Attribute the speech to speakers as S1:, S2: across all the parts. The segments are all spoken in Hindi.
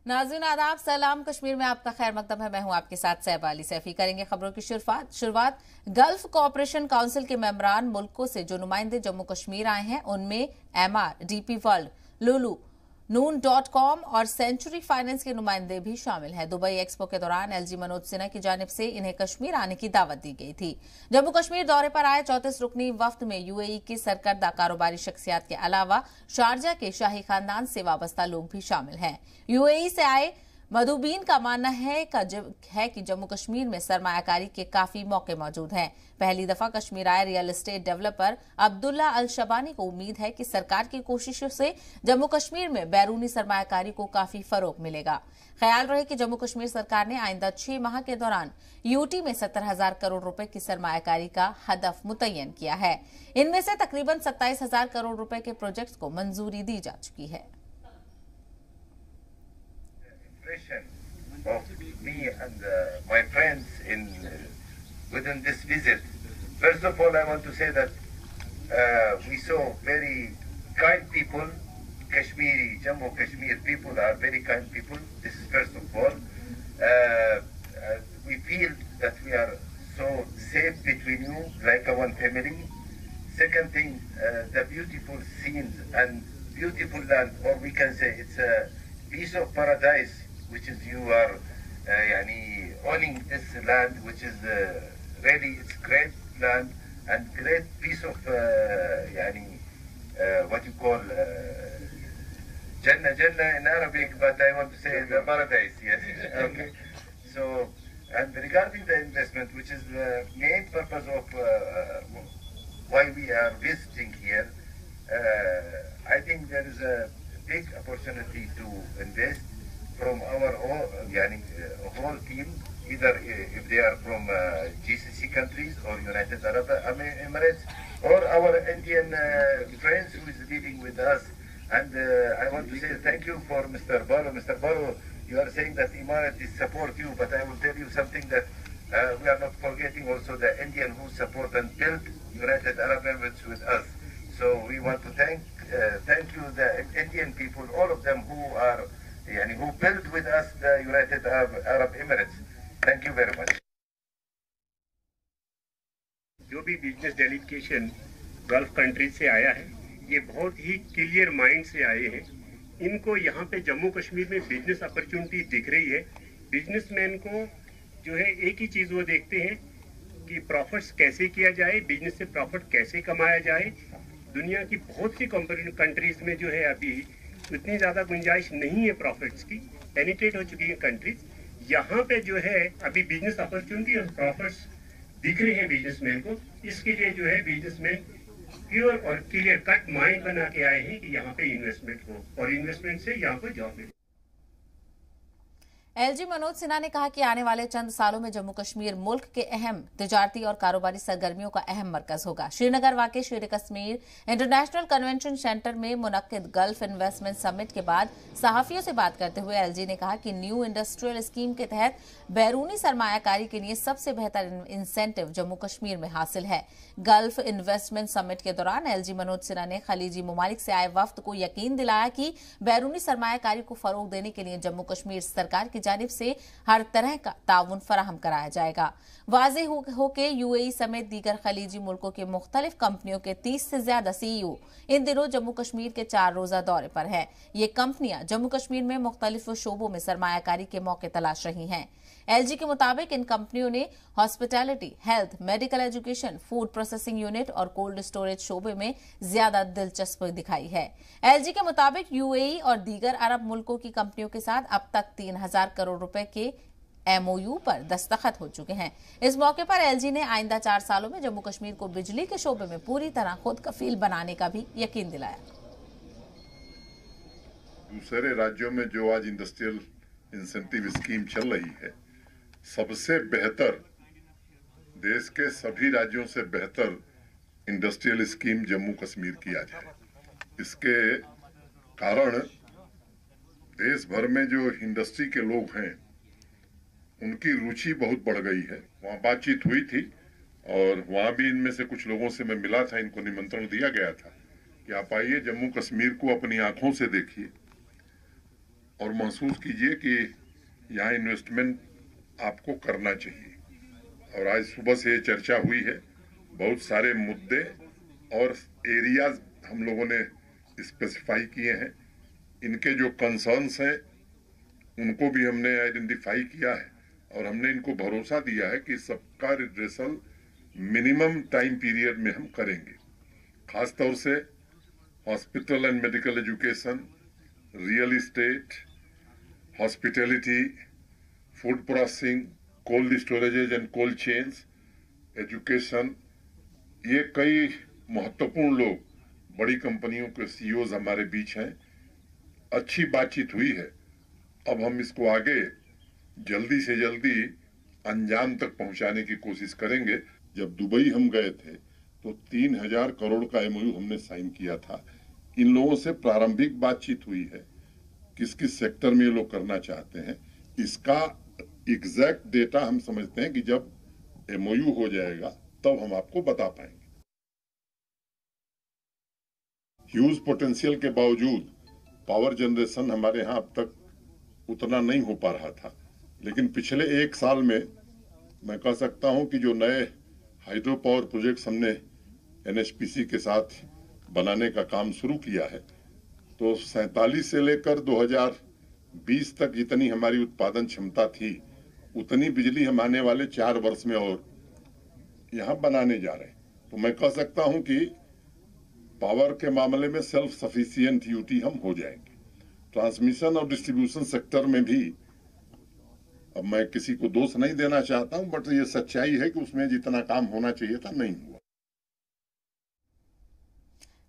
S1: नाज़रीन आदाब, सलाम। कश्मीर में आपका खैर मकदम है। मैं हूं आपके साथ सैफ अली सैफी। करेंगे खबरों की शुरुआत गल्फ कोऑपरेशन काउंसिल के मेंबरान मुल्कों से जो नुमाइंदे जम्मू कश्मीर आए हैं उनमें एमआर, डीपी वर्ल्ड, लुलु, noon.com और सेंचुरी फाइनेंस के नुमाइंदे भी शामिल हैं। दुबई एक्सपो के दौरान एलजी मनोज सिन्हा की जानिब से इन्हें कश्मीर आने की दावत दी गई थी। जम्मू कश्मीर दौरे पर आए 34 रुकनी वफ्द में यूएई की सरकर्दा कारोबारी शख्सियात के अलावा शारजा के शाही खानदान से वाबस्ता लोग भी शामिल हैं। यूएई से आए मधुबीन का मानना है कि जम्मू कश्मीर में सरमायाकारी के काफी मौके मौजूद हैं। पहली दफा कश्मीर आए रियल एस्टेट डेवलपर अब्दुल्ला अल शबानी को उम्मीद है कि सरकार की कोशिशों से जम्मू कश्मीर में बैरूनी सरमायाकारी को काफी फरोग मिलेगा। ख्याल रहे कि जम्मू कश्मीर सरकार ने आइंदा 6 माह के दौरान यूटी में 70,000 करोड़ रुपए की सरमायाकारी का हदफ मुतय्यन किया है। इनमें से तकरीबन 27,000 करोड़ रुपए के प्रोजेक्ट्स को मंजूरी दी जा चुकी है।
S2: Of me and my friends within this visit. First of all, I want to say that we saw very kind people. Kashmiri, Jammu Kashmir people are very kind people. This is first of all. We feel that we are so safe between you, like one family. Second thing, the beautiful scenes and beautiful land, or we can say it's a piece of paradise, which is you are owning this land, which is really it's great land and great piece of what you call Jannah in Arabic, but I want to say the paradise. Yes. Okay. So, and regarding the investment, which is the main purpose of why we are visiting here, I think there is a big opportunity to invest from our whole team, either if they are from GCC countries or United Arab Emirates, or our Indian friends who is living with us. And I want to say thank you for Mr. Baro. Mr. Baro, you are saying that Emirates support you, but I will tell you something that we are not forgetting also the Indian who support and build United Arab Emirates with us. So we want to thank you, the Indian people, all of them who are who built with us the United Arab Emirates. Thank you very much.
S3: जो भी बिजनेस डेलीगेशन गल्फ कंट्री से आया है, ये बहुत ही क्लियर माइंड से आए हैं। इनको यहाँ पे जम्मू कश्मीर में बिजनेस अपॉर्चुनिटी दिख रही है। बिजनेसमैन को जो है एक ही चीज वो देखते हैं कि प्रॉफिट्स कैसे किया जाए, बिजनेस से प्रॉफिट कैसे कमाया जाए। दुनिया की बहुत सी कंट्रीज में जो है अभी इतनी ज्यादा गुंजाइश नहीं है प्रॉफिट्स की, पेनिट्रेट हो चुकी है कंट्रीज। यहाँ पे जो है अभी बिजनेस अपॉर्चुनिटी और प्रॉफिट्स दिख रहे हैं बिजनेसमैन को। इसके लिए जो है बिजनेसमैन प्योर और क्लियर कट माइंड बना के आए हैं कि यहाँ पे इन्वेस्टमेंट हो और इन्वेस्टमेंट से यहाँ पे जॉब मिले।
S1: एलजी मनोज सिन्हा ने कहा कि आने वाले चंद सालों में जम्मू कश्मीर मुल्क के अहम तिजारती और कारोबारी सरगर्मियों का अहम मरकज होगा। श्रीनगर वाक़े शेर कश्मीर इंटरनेशनल कन्वेंशन सेंटर में मुनक्किद गल्फ इन्वेस्टमेंट समिट के बाद सहाफियों से बात करते हुए एलजी ने कहा कि न्यू इंडस्ट्रियल स्कीम के तहत बैरूनी सरमायाकारी के लिए सबसे बेहतर इंसेंटिव जम्मू कश्मीर में हासिल है। गल्फ इन्वेस्टमेंट समिट के दौरान एलजी मनोज सिन्हा ने खलीजी ममालिक से आए वफ्द को यकीन दिलाया कि बैरूनी सरमायाकारी को फरोग देने के लिए जम्मू कश्मीर सरकार की जानिब से हर तरह का ताउन फराहम कराया जाएगा। वाज़ेह हो के यूएई समेत दीगर खलीजी मुल्कों के मुख्तलिफ कंपनियों के 30 से ज्यादा सीईओ इन दिनों जम्मू कश्मीर के 4 रोजा दौरे पर हैं। ये कंपनियां जम्मू कश्मीर में मुख्तलिफ शोबों में सरमायाकारी के मौके तलाश रही हैं। एलजी के मुताबिक इन कंपनियों ने hospitality, health, medical education, food processing unit और कोल्ड स्टोरेज शोबे में ज्यादा दिलचस्पी दिखाई है। एलजी के मुताबिक यूएई और दीगर अरब मुल्कों की कंपनियों के साथ अब तक 3,000 करोड़ रुपए के एमओयू पर दस्तखत हो चुके हैं। इस मौके पर एलजी ने आइंदा 4 सालों में जम्मू कश्मीर को बिजली के शोबे में पूरी तरह खुद कफील बनाने का भी यकीन दिलाया।
S4: दूसरे राज्यों में जो आज इंडस्ट्रियल इंसेंटिव स्कीम चल रही है, सबसे बेहतर, देश के सभी राज्यों से बेहतर इंडस्ट्रियल स्कीम जम्मू कश्मीर की आ जाए। इसके कारण देश भर में जो इंडस्ट्री के लोग हैं उनकी रुचि बहुत बढ़ गई है। वहाँ बातचीत हुई थी और वहाँ भी इनमें से कुछ लोगों से मैं मिला था, इनको निमंत्रण दिया गया था कि आप आइए जम्मू कश्मीर को अपनी आंखों से देखिए। और महसूस कीजिए कि यहाँ इन्वेस्टमेंट आपको करना चाहिए। और आज सुबह से ये चर्चा हुई है, बहुत सारे मुद्दे और एरियाज हम लोगों ने स्पेसिफाई किए हैं। इनके जो कंसर्न्स हैं उनको भी हमने आइडेंटिफाई किया है और हमने इनको भरोसा दिया है कि सबका रिड्रेसल मिनिमम टाइम पीरियड में हम करेंगे। खास तौर से hospital and medical education, real estate, hospitality, food processing, cold storages and cold chains, education, ये कई महत्वपूर्ण लोग, बड़ी कंपनियों के सीईओज हमारे बीच हैं। अच्छी बातचीत हुई है। अब हम इसको आगे जल्दी से जल्दी अंजाम तक पहुंचाने की कोशिश करेंगे। जब दुबई हम गए थे तो 3000 करोड़ का एमओयू हमने साइन किया था। इन लोगों से प्रारंभिक बातचीत हुई है, किस किस सेक्टर में ये लोग करना चाहते हैं। इसका एग्जैक्ट डेटा हम समझते हैं कि जब एमओयू हो जाएगा तब हम आपको बता पाएंगे। ह्यूज पोटेंशियल के बावजूद पावर जनरेशन हमारे यहाँ अब तक उतना नहीं हो पा रहा था, लेकिन पिछले 1 साल में मैं कह सकता हूं कि जो नए हाइड्रो पावर प्रोजेक्ट्स हमने एनएचपीसी के साथ बनाने का काम शुरू किया है, तो 47 से लेकर 2020 तक जितनी हमारी उत्पादन क्षमता थी उतनी बिजली हम आने वाले 4 वर्ष में और यहाँ बनाने जा रहे हैं। तो मैं कह सकता हूं कि पावर के मामले में सेल्फ सफिशिएंट यूटी हम हो जाएंगे। ट्रांसमिशन और डिस्ट्रीब्यूशन सेक्टर में भी, अब मैं किसी को दोष नहीं देना चाहता हूं, बट ये सच्चाई है कि उसमें जितना काम होना चाहिए था नहीं हुआ।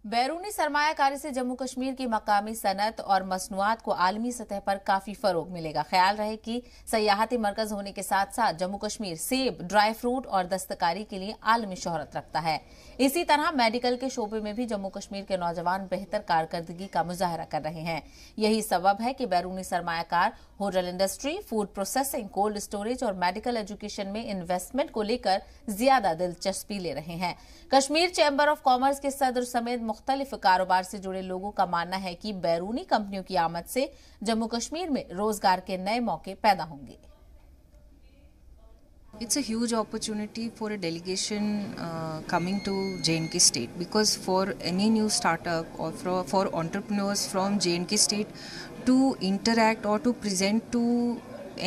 S1: बैरूनी सरमायाकारी से जम्मू कश्मीर की मकामी सनत और मसनूआत को आलमी सतह पर काफी फरोग मिलेगा। ख्याल रहे कि सयाहती मरकज होने के साथ साथ जम्मू कश्मीर सेब, ड्राई फ्रूट और दस्तकारी के लिए आलमी शोहरत रखता है। इसी तरह मेडिकल के शोबे में भी जम्मू कश्मीर के नौजवान बेहतर कारकर्दगी का मुजाहरा कर रहे हैं। यही सबब है कि बैरूनी सरमायाकार hotel industry, food processing, cold storage और मेडिकल एजुकेशन में इन्वेस्टमेंट को लेकर ज्यादा दिलचस्पी ले रहे हैं। कश्मीर चैम्बर ऑफ कॉमर्स के सदर समेत मुख्तलिफ कारोबार से जुड़े लोगों का मानना है कि बैरूनी कंपनियों की आमद से जम्मू कश्मीर में रोजगार के नए मौके पैदा होंगे।
S5: It's a huge opportunity for a delegation coming to J&K state, because for any new startup or for entrepreneurs from J&K state to interact or to present to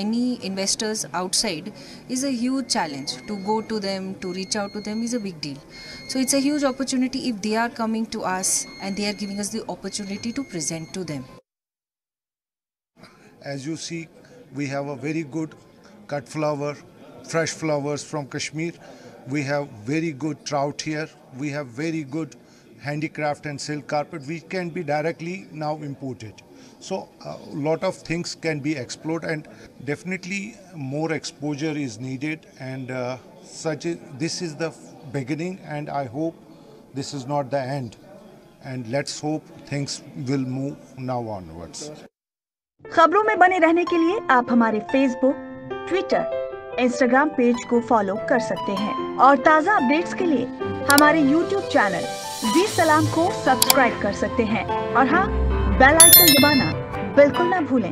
S5: any investors outside is a huge challenge. To go to them, to reach out to them is a big deal. So it's a huge opportunity if they are coming to us and they are giving us the opportunity to present to them.
S6: As you see, we have a very good cut flower, fresh flowers from Kashmir. We have very good trout here. We have very good handicraft and silk carpet, which can be directly now imported. So a lot of things can be explored, and definitely more exposure is needed. And this is the beginning, and I hope this is not the end. And let's hope things will move now onwards.
S7: खबरों में बने रहने के लिए आप हमारे फेसबुक, ट्विटर, इंस्टाग्राम पेज को फॉलो कर सकते हैं और ताज़ा अपडेट्स के लिए हमारे यूट्यूब चैनल जी सलाम को सब्सक्राइब कर सकते हैं। और हाँ, बेल आइकन दबाना बिल्कुल ना भूलें।